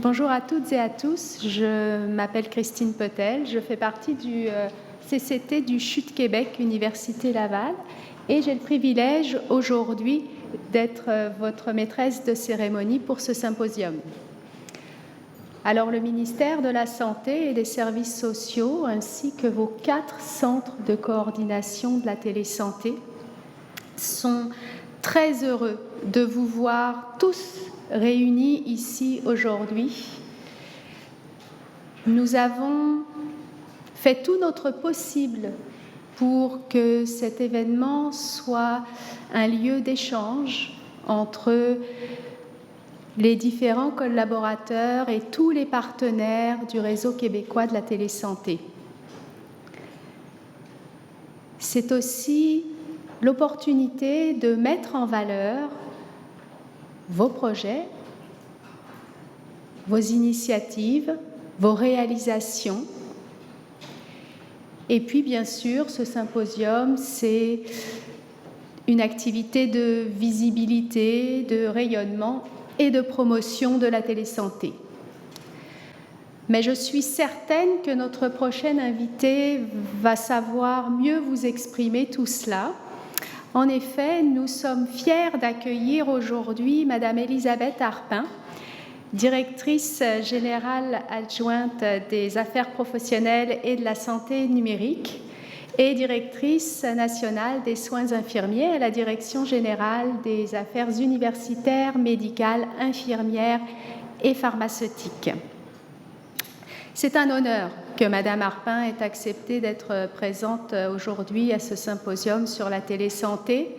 Bonjour à toutes et à tous, je m'appelle Christine Petel, je fais partie du CCT du CHUT Québec, Université Laval, et j'ai le privilège aujourd'hui d'être votre maîtresse de cérémonie pour ce symposium. Alors le ministère de la Santé et des Services sociaux, ainsi que vos 4 centres de coordination de la télésanté, sont très heureux de vous voir tous réunis ici aujourd'hui. Nous avons fait tout notre possible pour que cet événement soit un lieu d'échange entre les différents collaborateurs et tous les partenaires du réseau québécois de la télésanté. C'est aussi l'opportunité de mettre en valeur vos projets, vos initiatives, vos réalisations. Et puis, bien sûr, ce symposium, c'est une activité de visibilité, de rayonnement et de promotion de la télésanté. Mais je suis certaine que notre prochaine invité va savoir mieux vous exprimer tout cela. En effet, nous sommes fiers d'accueillir aujourd'hui Madame Elisabeth Harpin, directrice générale adjointe des affaires professionnelles et de la santé numérique et directrice nationale des soins infirmiers à la Direction générale des affaires universitaires, médicales, infirmières et pharmaceutiques. C'est un honneur que Madame Harpin ait accepté d'être présente aujourd'hui à ce symposium sur la télésanté.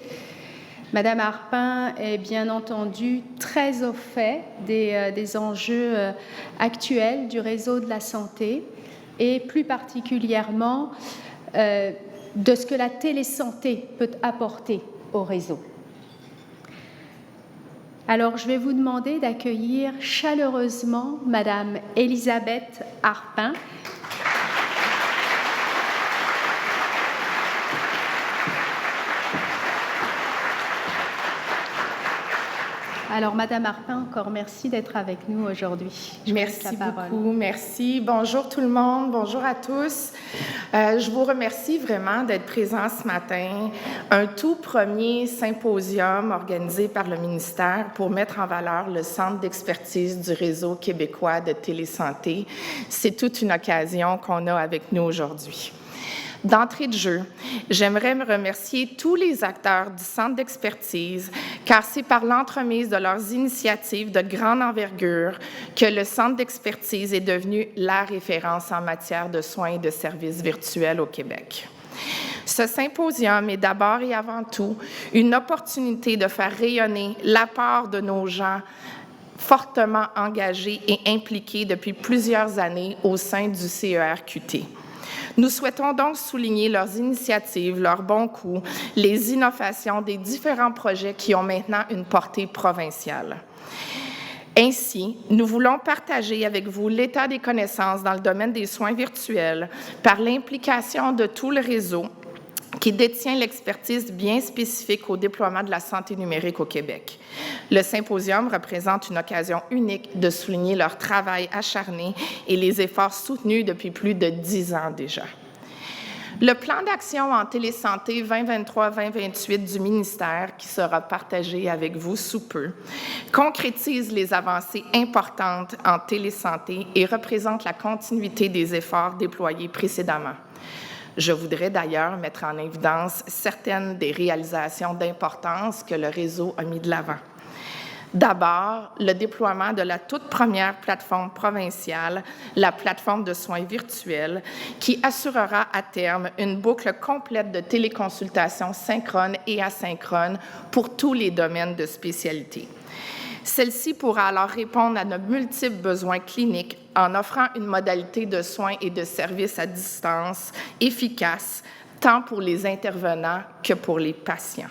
Madame Harpin est bien entendu très au fait des enjeux actuels du réseau de la santé et plus particulièrement de ce que la télésanté peut apporter au réseau. Alors, je vais vous demander d'accueillir chaleureusement Madame Elisabeth Harpin. Alors, Madame Harpin, encore merci d'être avec nous aujourd'hui. Merci beaucoup, merci. Bonjour tout le monde, bonjour à tous. Je vous remercie vraiment d'être présents ce matin. Un tout premier symposium organisé par le ministère pour mettre en valeur le centre d'expertise du réseau québécois de télésanté. C'est toute une occasion qu'on a avec nous aujourd'hui. D'entrée de jeu, j'aimerais me remercier tous les acteurs du centre d'expertise, car c'est par l'entremise de leurs initiatives de grande envergure que le centre d'expertise est devenu la référence en matière de soins et de services virtuels au Québec. Ce symposium est d'abord et avant tout une opportunité de faire rayonner l'apport de nos gens fortement engagés et impliqués depuis plusieurs années au sein du CERQT. Nous souhaitons donc souligner leurs initiatives, leurs bons coups, les innovations des différents projets qui ont maintenant une portée provinciale. Ainsi, nous voulons partager avec vous l'état des connaissances dans le domaine des soins virtuels par l'implication de tout le réseau qui détient l'expertise bien spécifique au déploiement de la santé numérique au Québec. Le symposium représente une occasion unique de souligner leur travail acharné et les efforts soutenus depuis plus de 10 ans déjà. Le plan d'action en télésanté 2023-2028 du ministère, qui sera partagé avec vous sous peu, concrétise les avancées importantes en télésanté et représente la continuité des efforts déployés précédemment. Je voudrais d'ailleurs mettre en évidence certaines des réalisations d'importance que le réseau a mis de l'avant. D'abord, le déploiement de la toute première plateforme provinciale, la plateforme de soins virtuels, qui assurera à terme une boucle complète de téléconsultation synchrone et asynchrone pour tous les domaines de spécialité. Celle-ci pourra alors répondre à nos multiples besoins cliniques en offrant une modalité de soins et de services à distance efficace, tant pour les intervenants que pour les patients.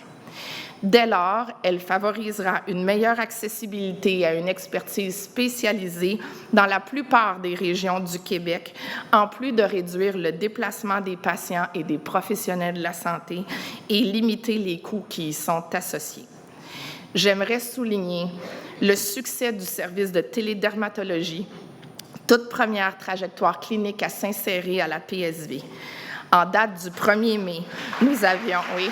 Dès lors, elle favorisera une meilleure accessibilité à une expertise spécialisée dans la plupart des régions du Québec, en plus de réduire le déplacement des patients et des professionnels de la santé et limiter les coûts qui y sont associés. j'aimerais souligner le succès du service de télédermatologie, toute première trajectoire clinique à s'insérer à la PSV. En date du 1er mai, nous avions, oui,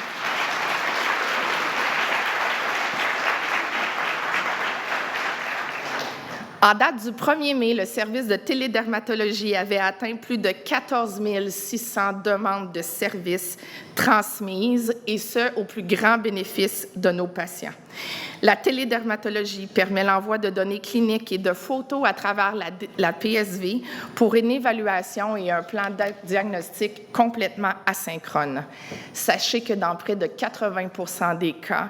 en date du 1er mai, le service de télédermatologie avait atteint plus de 14 600 demandes de services transmises, et ce, au plus grand bénéfice de nos patients. La télédermatologie permet l'envoi de données cliniques et de photos à travers la PSV pour une évaluation et un plan de diagnostic complètement asynchrone. Sachez que dans près de 80% des cas,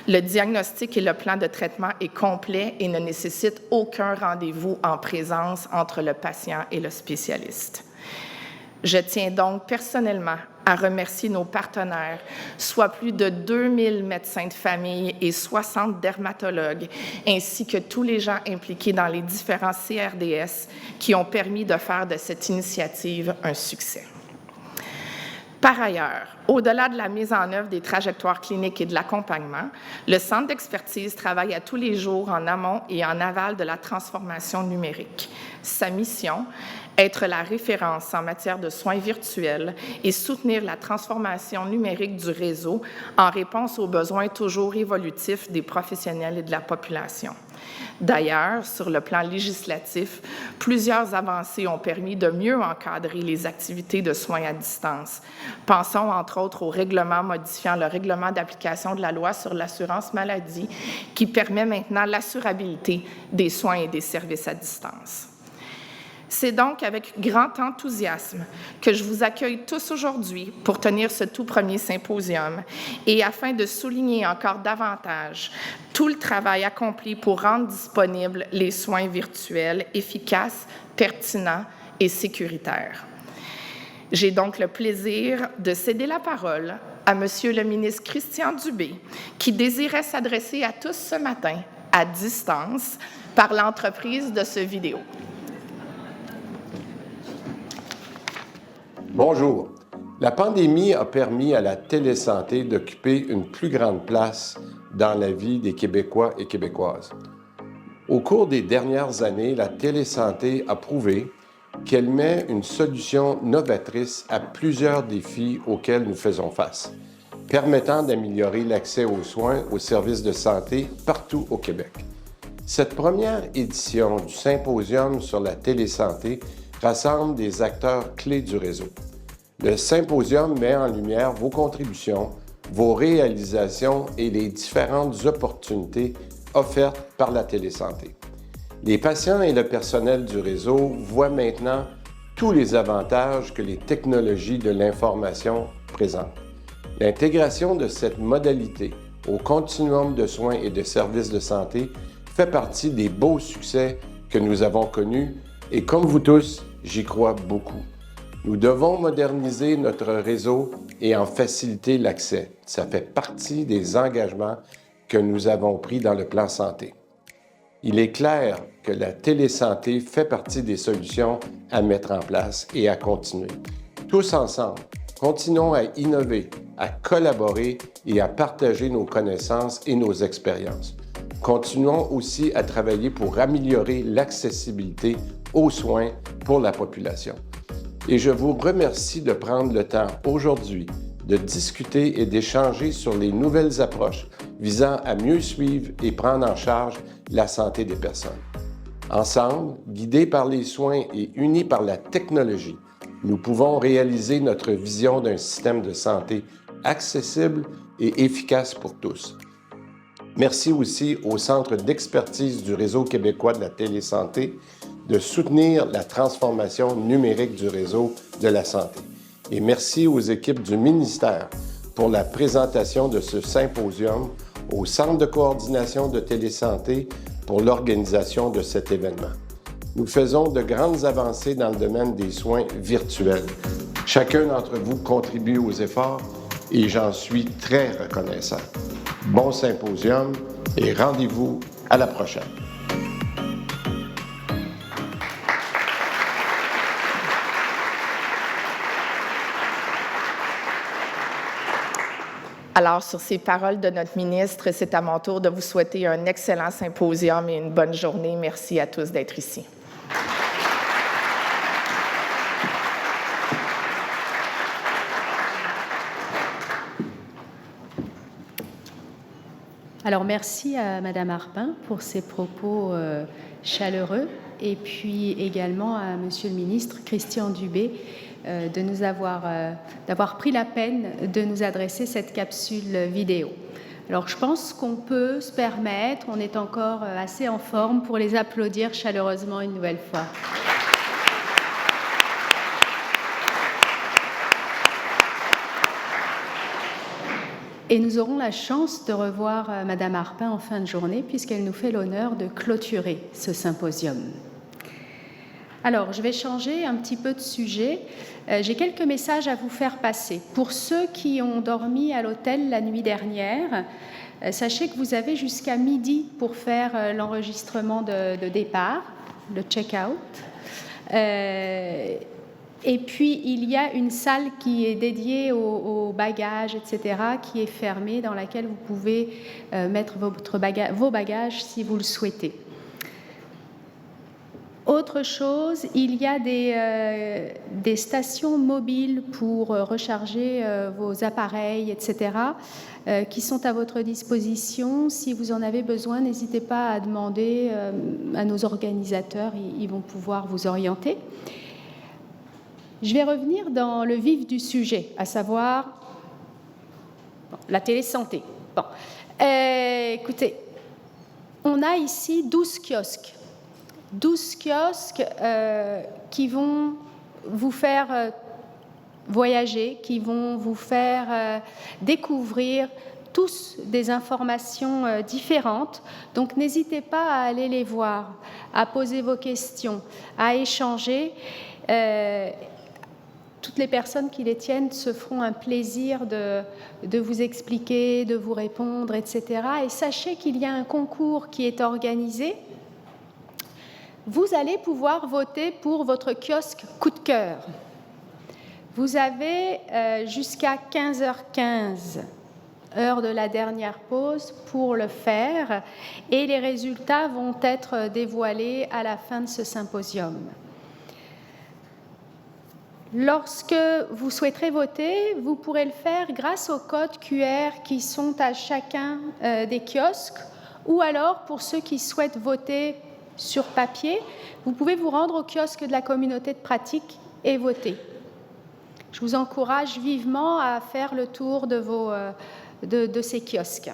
le diagnostic et le plan de traitement est complet et ne nécessite aucun rendez-vous en présence entre le patient et le spécialiste. Je tiens donc personnellement à remercier nos partenaires, soit plus de 2000 médecins de famille et 60 dermatologues, ainsi que tous les gens impliqués dans les différents CRDS qui ont permis de faire de cette initiative un succès. Par ailleurs, au-delà de la mise en œuvre des trajectoires cliniques et de l'accompagnement, le Centre d'expertise travaille à tous les jours en amont et en aval de la transformation numérique. Sa mission, être la référence en matière de soins virtuels et soutenir la transformation numérique du réseau en réponse aux besoins toujours évolutifs des professionnels et de la population. D'ailleurs, sur le plan législatif, plusieurs avancées ont permis de mieux encadrer les activités de soins à distance. Pensons entre autres au règlement modifiant le règlement d'application de la loi sur l'assurance maladie qui permet maintenant l'assurabilité des soins et des services à distance. C'est donc avec grand enthousiasme que je vous accueille tous aujourd'hui pour tenir ce tout premier symposium et afin de souligner encore davantage tout le travail accompli pour rendre disponibles les soins virtuels efficaces, pertinents et sécuritaires. J'ai donc le plaisir de céder la parole à Monsieur le ministre Christian Dubé, qui désirait s'adresser à tous ce matin à distance par l'entreprise de ce vidéo. Bonjour. La pandémie a permis à la télésanté d'occuper une plus grande place dans la vie des Québécois et Québécoises. Au cours des dernières années, la télésanté a prouvé qu'elle met une solution novatrice à plusieurs défis auxquels nous faisons face, permettant d'améliorer l'accès aux soins, aux services de santé partout au Québec. Cette première édition du Symposium sur la télésanté rassemble des acteurs clés du réseau. Le symposium met en lumière vos contributions, vos réalisations et les différentes opportunités offertes par la télésanté. Les patients et le personnel du réseau voient maintenant tous les avantages que les technologies de l'information présentent. L'intégration de cette modalité au continuum de soins et de services de santé fait partie des beaux succès que nous avons connus et comme vous tous, j'y crois beaucoup. Nous devons moderniser notre réseau et en faciliter l'accès. Ça fait partie des engagements que nous avons pris dans le plan santé. Il est clair que la télésanté fait partie des solutions à mettre en place et à continuer. Tous ensemble, continuons à innover, à collaborer et à partager nos connaissances et nos expériences. Continuons aussi à travailler pour améliorer l'accessibilité aux soins pour la population. Et je vous remercie de prendre le temps aujourd'hui de discuter et d'échanger sur les nouvelles approches visant à mieux suivre et prendre en charge la santé des personnes. Ensemble, guidés par les soins et unis par la technologie, nous pouvons réaliser notre vision d'un système de santé accessible et efficace pour tous. Merci aussi au Centre d'expertise du Réseau québécois de la télésanté de soutenir la transformation numérique du réseau de la santé. Et merci aux équipes du ministère pour la présentation de ce symposium, au Centre de coordination de télésanté pour l'organisation de cet événement. Nous faisons de grandes avancées dans le domaine des soins virtuels. Chacun d'entre vous contribue aux efforts et j'en suis très reconnaissant. Bon symposium et rendez-vous à la prochaine. Alors, sur ces paroles de notre ministre, c'est à mon tour de vous souhaiter un excellent symposium et une bonne journée. Merci à tous d'être ici. Alors, merci à Madame Harpin pour ses propos chaleureux et puis également à Monsieur le ministre Christian Dubé d'avoir pris la peine de nous adresser cette capsule vidéo. Alors, je pense qu'on peut se permettre, on est encore assez en forme pour les applaudir chaleureusement une nouvelle fois. Et nous aurons la chance de revoir Madame Harpin en fin de journée puisqu'elle nous fait l'honneur de clôturer ce symposium. Alors, je vais changer un petit peu de sujet. J'ai quelques messages à vous faire passer. Pour ceux qui ont dormi à l'hôtel la nuit dernière, sachez que vous avez jusqu'à midi pour faire l'enregistrement de départ, le check-out. Et puis, il y a une salle qui est dédiée aux bagages, etc., qui est fermée, dans laquelle vous pouvez mettre vos bagages si vous le souhaitez. Autre chose, il y a des stations mobiles pour recharger vos appareils, etc., qui sont à votre disposition. Si vous en avez besoin, n'hésitez pas à demander à nos organisateurs, ils vont pouvoir vous orienter. Je vais revenir dans le vif du sujet, à savoir la télésanté. Bon. Écoutez, on a ici 12 kiosques. 12 kiosques qui vont vous faire voyager, qui vont vous faire découvrir tous des informations différentes. Donc, n'hésitez pas à aller les voir, à poser vos questions, à échanger. Toutes les personnes qui les tiennent se feront un plaisir de vous expliquer, de vous répondre, etc. Et sachez qu'il y a un concours qui est organisé. Vous allez pouvoir voter pour votre kiosque coup de cœur. Vous avez jusqu'à 15h15, heure de la dernière pause, pour le faire, et les résultats vont être dévoilés à la fin de ce symposium. Lorsque vous souhaiterez voter, vous pourrez le faire grâce aux codes QR qui sont à chacun des kiosques, ou alors pour ceux qui souhaitent voter sur papier, vous pouvez vous rendre au kiosque de la communauté de pratique et voter. Je vous encourage vivement à faire le tour de ces kiosques.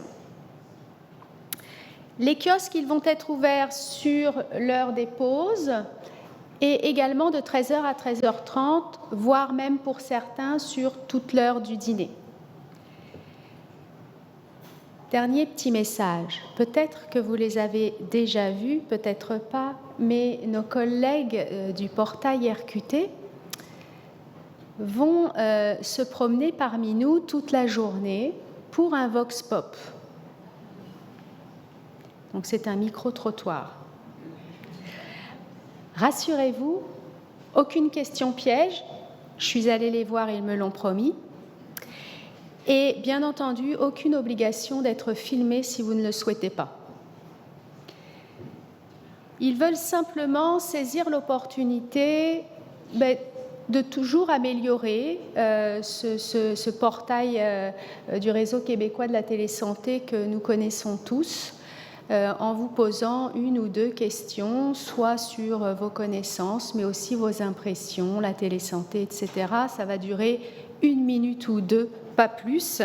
Les kiosques, ils vont être ouverts sur l'heure des pauses et également de 13h à 13h30, voire même pour certains sur toute l'heure du dîner. Dernier petit message, peut-être que vous les avez déjà vus, peut-être pas, mais nos collègues du portail RQT vont se promener parmi nous toute la journée pour un vox pop. Donc c'est un micro-trottoir. Rassurez-vous, aucune question piège, je suis allée les voir, ils me l'ont promis. Et bien entendu, aucune obligation d'être filmé si vous ne le souhaitez pas. Ils veulent simplement saisir l'opportunité de toujours améliorer ce portail du réseau québécois de la télésanté que nous connaissons tous, en vous posant une ou deux questions, soit sur vos connaissances, mais aussi vos impressions, la télésanté, etc. Ça va durer 1 minute ou 2, pas plus.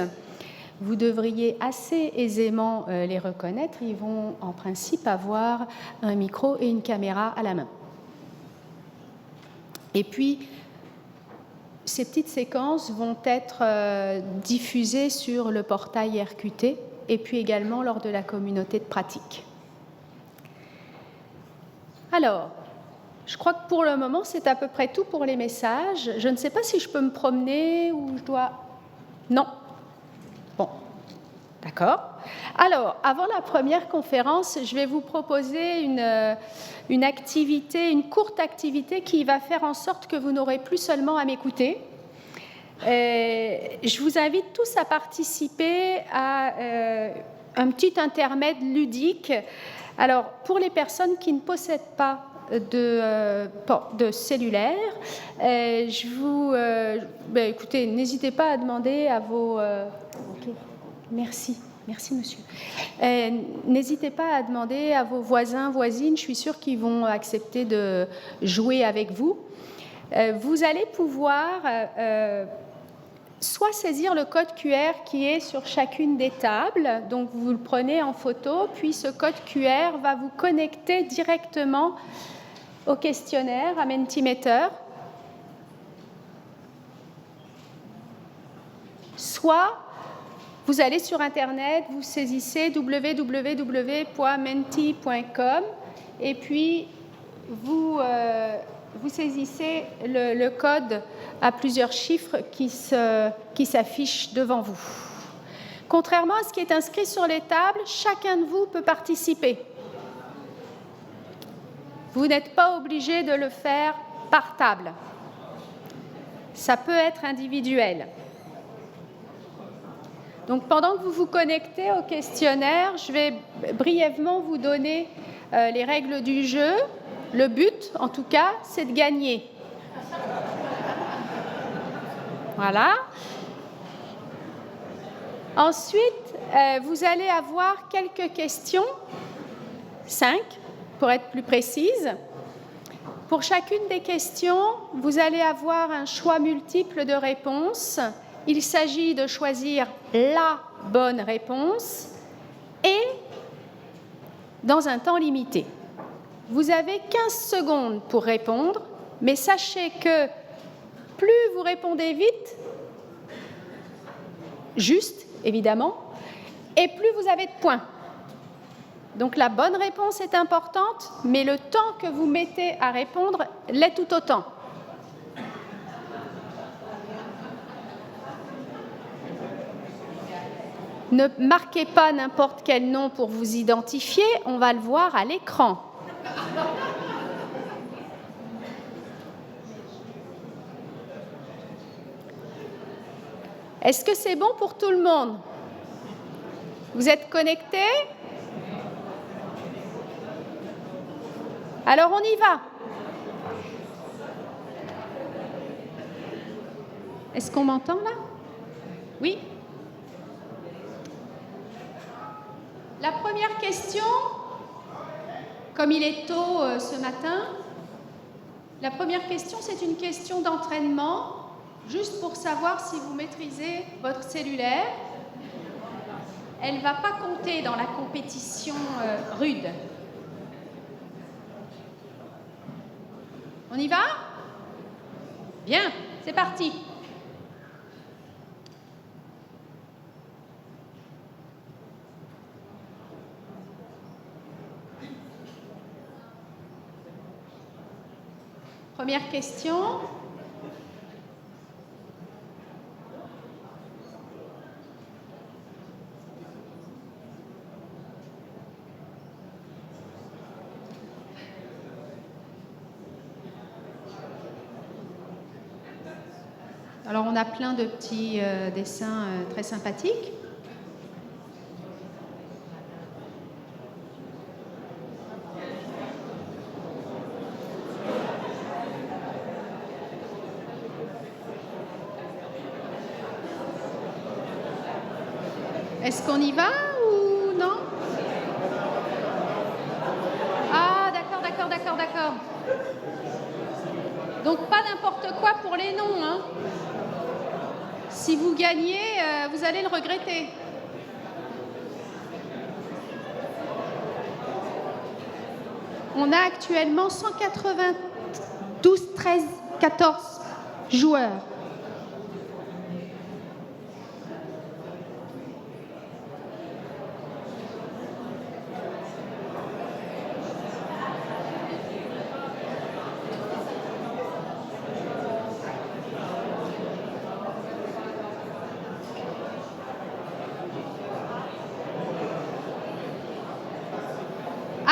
Vous devriez assez aisément les reconnaître. Ils vont en principe avoir un micro et une caméra à la main. Et puis, ces petites séquences vont être diffusées sur le portail RQT et puis également lors de la communauté de pratique. Alors, je crois que pour le moment, c'est à peu près tout pour les messages. Je ne sais pas si je peux me promener ou je dois... Non. Bon, d'accord. Alors, avant la première conférence, je vais vous proposer une activité, une courte activité qui va faire en sorte que vous n'aurez plus seulement à m'écouter, Je vous invite tous à participer à un petit intermède ludique. Alors, pour les personnes qui ne possèdent pas de cellulaire, écoutez, n'hésitez pas à demander à vos... Ok, merci monsieur. N'hésitez pas à demander à vos voisins, voisines, je suis sûre qu'ils vont accepter de jouer avec vous. Vous allez pouvoir soit saisir le code QR qui est sur chacune des tables, donc vous le prenez en photo, puis ce code QR va vous connecter directement au questionnaire, à Mentimeter. Soit vous allez sur Internet, vous saisissez www.menti.com et puis vous saisissez le code à plusieurs chiffres qui s'affichent devant vous. Contrairement à ce qui est inscrit sur les tables, chacun de vous peut participer. Vous n'êtes pas obligé de le faire par table. Ça peut être individuel. Donc, pendant que vous vous connectez au questionnaire, je vais brièvement vous donner les règles du jeu. Le but, en tout cas, c'est de gagner. Voilà. Ensuite, vous allez avoir quelques questions, 5 pour être plus précise. Pour chacune des questions, vous allez avoir un choix multiple de réponses. Il s'agit de choisir la bonne réponse et dans un temps limité. Vous avez 15 secondes pour répondre, mais sachez que plus vous répondez vite, juste évidemment, et plus vous avez de points. Donc la bonne réponse est importante, mais le temps que vous mettez à répondre l'est tout autant. Ne marquez pas n'importe quel nom pour vous identifier, on va le voir à l'écran. Est-ce que c'est bon pour tout le monde? Vous êtes connectés? Alors on y va. Est-ce qu'on m'entend là? Oui. La première question, comme il est tôt ce matin, la première question, c'est une question d'entraînement, juste pour savoir si vous maîtrisez votre cellulaire. Elle ne va pas compter dans la compétition rude. On y va? Bien, c'est parti. Première question. Alors, on a plein de petits dessins très sympathiques. Est-ce qu'on y va ou non? Ah, d'accord. Donc, pas n'importe quoi pour les noms, hein. Si vous gagnez, vous allez le regretter. On a actuellement 192, 13, 14 joueurs.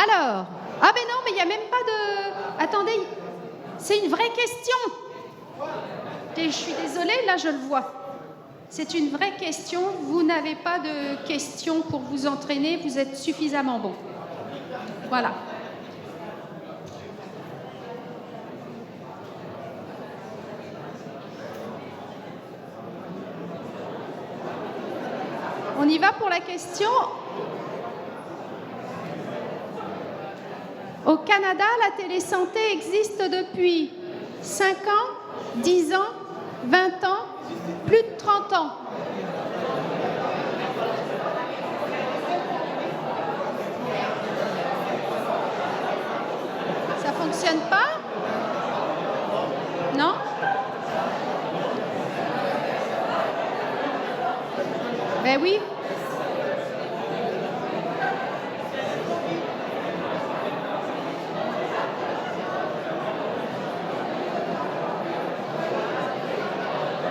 Alors, ah ben non, mais il n'y a même pas de... Attendez, c'est une vraie question. Je suis désolée, là je le vois. C'est une vraie question. Vous n'avez pas de questions pour vous entraîner. Vous êtes suffisamment bon. Voilà. On y va pour la question. Au Canada, la télésanté existe depuis 5 ans, 10 ans, 20 ans, plus de 30 ans. Ça fonctionne pas? Non? Ben oui.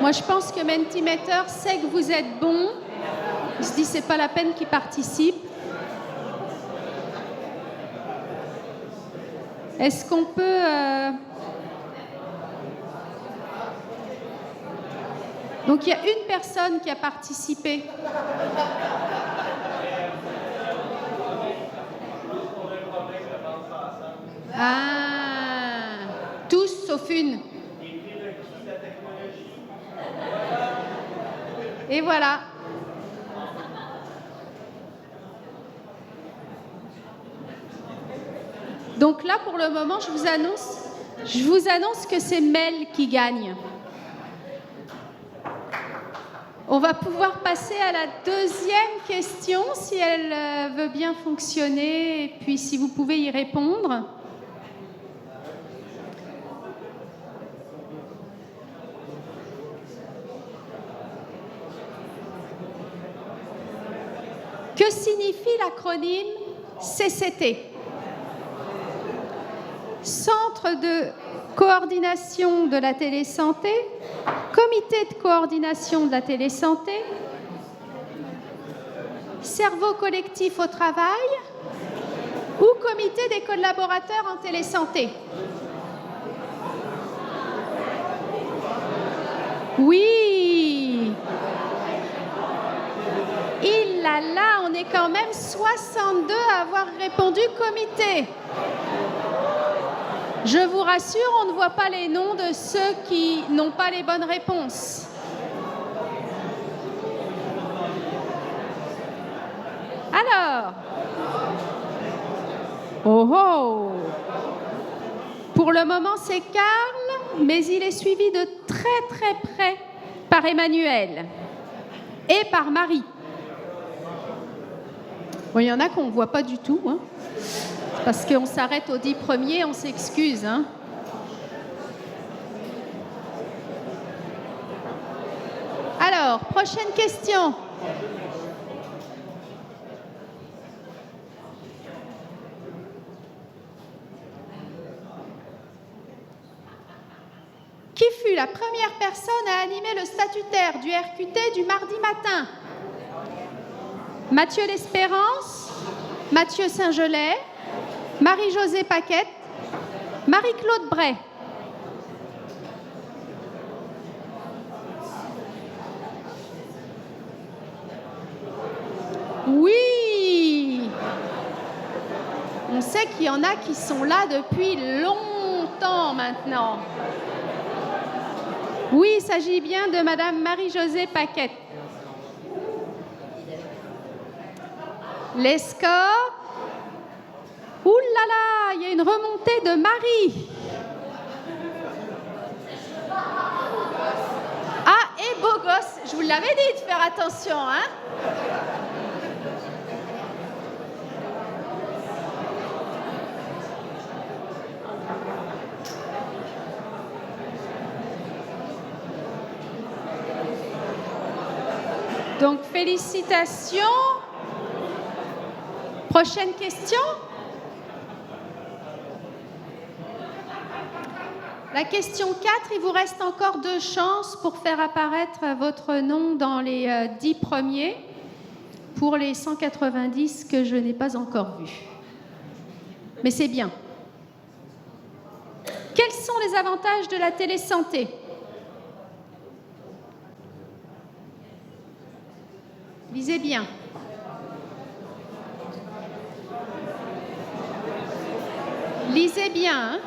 Moi, je pense que Mentimeter sait que vous êtes bon. Il se dit, c'est pas la peine qu'il participe. Est-ce qu'on peut... Donc, il y a une personne qui a participé. Ah, tous sauf une. Et voilà. Donc là, pour le moment, je vous annonce que c'est Mel qui gagne. On va pouvoir passer à la deuxième question, si elle veut bien fonctionner, et puis si vous pouvez y répondre. Que signifie l'acronyme CCT? Centre de coordination de la télésanté, comité de coordination de la télésanté, cerveau collectif au travail ou comité des collaborateurs en télésanté? Oui! Il là, on est quand même 62 à avoir répondu comité. Je vous rassure, on ne voit pas les noms de ceux qui n'ont pas les bonnes réponses. Alors, oh! Pour le moment, c'est Karl, mais il est suivi de très près par Emmanuel et par Marie. Bon, il y en a qu'on ne voit pas du tout, hein, parce qu'on s'arrête aux 10 premiers, on s'excuse. Hein. Alors, prochaine question. Qui fut la première personne à animer le statutaire du RQT du mardi matin? Mathieu L'Espérance, Mathieu Saint-Gelais, Marie-Josée Paquette, Marie-Claude Bray. Oui! On sait qu'il y en a qui sont là depuis longtemps maintenant. Oui, il s'agit bien de Madame Marie-Josée Paquette. Les scores. Ouh là là, il y a une remontée de Marie. Ah, et beau gosse. Je vous l'avais dit de faire attention, hein. Donc, félicitations. Prochaine question. La question 4, il vous reste encore 2 chances pour faire apparaître votre nom dans les 10 premiers pour les 190 que je n'ai pas encore vus. Mais c'est bien. Quels sont les avantages de la télésanté? Lisez bien. Lisez bien. Hein?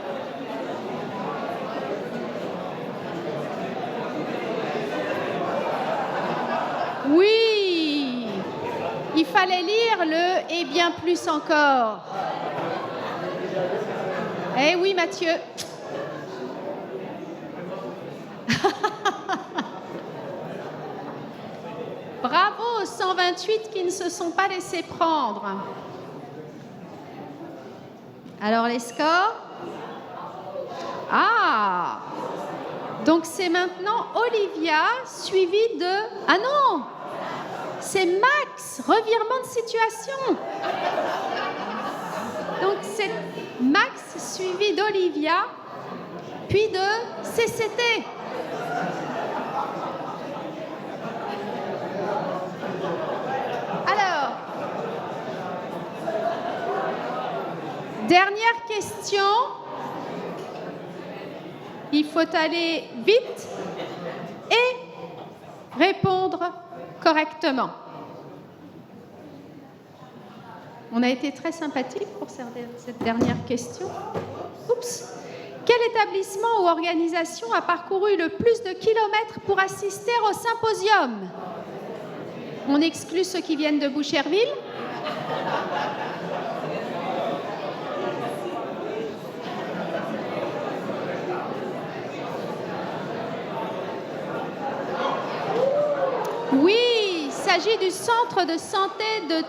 Oui, il fallait lire le « et bien plus encore ». Eh oui, Mathieu. Bravo aux 128 qui ne se sont pas laissés prendre. Alors, les scores? Ah! Donc, c'est maintenant Olivia, suivie de... Ah non! C'est Max, revirement de situation. Donc, c'est Max, suivi d'Olivia, puis de CCT. Alors, dernière question. Il faut aller vite et répondre correctement. On a été très sympathique pour cette dernière question. Oups. Quel établissement ou organisation a parcouru le plus de kilomètres pour assister au symposium? On exclut ceux qui viennent de Boucherville. Oui, il s'agit du centre de santé de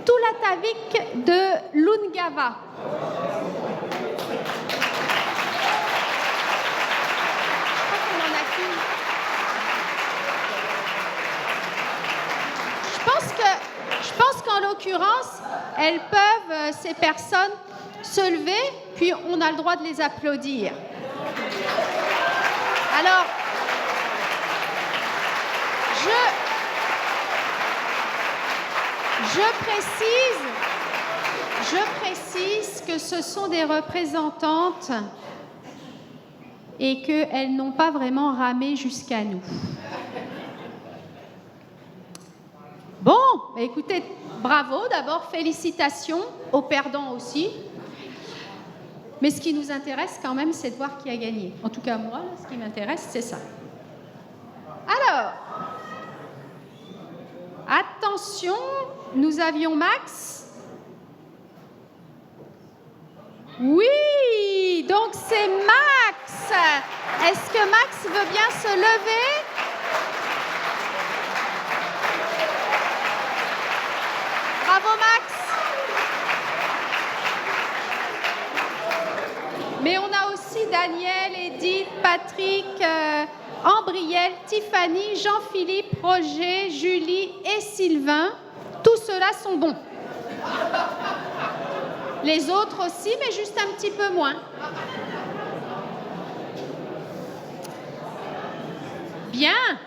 Tulatavik de Lungava. Je pense qu'en l'occurrence, elles peuvent, ces personnes, se lever, puis on a le droit de les applaudir. Alors, je précise que ce sont des représentantes et qu'elles n'ont pas vraiment ramé jusqu'à nous. Bon, écoutez, bravo, d'abord, félicitations aux perdants aussi. Mais ce qui nous intéresse quand même, c'est de voir qui a gagné. En tout cas, moi, ce qui m'intéresse, c'est ça. Alors, attention, nous avions Max. Oui, donc c'est Max. Est-ce que Max veut bien se lever? Bravo Max. Mais on a aussi Daniel, Edith, Patrick, Ambriel, Tiffany, Jean-Philippe, Roger, Julie et Sylvain. Tous ceux-là sont bons. Les autres aussi, mais juste un petit peu moins. Bien.